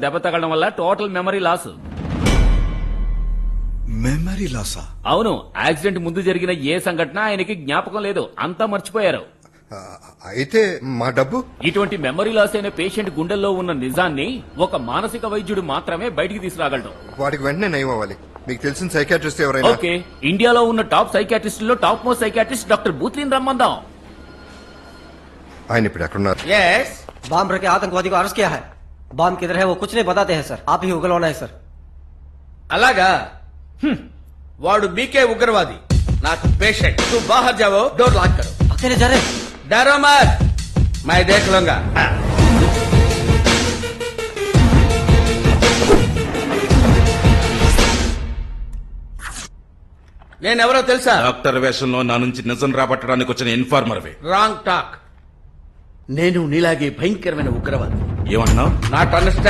దెబ్బ తగలడం వల్ల టోటల్ మెమరీ లాస్. మెమరీ లాసా? అవును, యాక్సిడెంట్ ముందు జరిగిన ఏ సంఘటన ఆయనకి జ్ఞాపకం లేదు, అంతా మర్చిపోయారు. అయితే మా డబ్బు? ఇటువంటి మెమరీ లాస్ అయిన పేషెంట్ గుండెల్లో ఉన్న నిజాన్ని ఒక మానసిక వైద్యుడు మాత్రమే బయటికి తీసుకురాగలడు. వాడికి వెంటనే నయం అవ్వాలి. మీకు తెలిసిన సైకాట్రిస్ట్ ఎవరైనా? ఓకే, ఇండియాలో ఉన్న టాప్ సైకాట్రిస్ట్ లో టాప్ మోస్ట్ సైకాట్రిస్ట్ డాక్టర్ బూత్లీని రమ్మందాం. ఆయన ఇప్పుడు ఎక్కడున్నారు? यस बम रख के आतंकवादी को अरेस्ट किया है. बम किधर है वो कुछ नहीं बताते हैं सर. आप ही उगलवाना है सर. అలాగా వాడు మీకే ఉగ్రవాది, నాకు పేషెంట్. तू बाहर जाओ, डोर लॉक करो. अकेले जा रहे हैं? डरो मत, मैं देख लूंगा. నేనెవరో తెలుసా? డాక్టర్ వేషంలో నా నుంచి నిజం రాబట్టడానికి వచ్చిన ఇన్ఫార్మర్వే. Wrong talk. నేను నీలాగే భయంకరమైన ఉగ్రవాది. ఏమన్నావు? Not understand.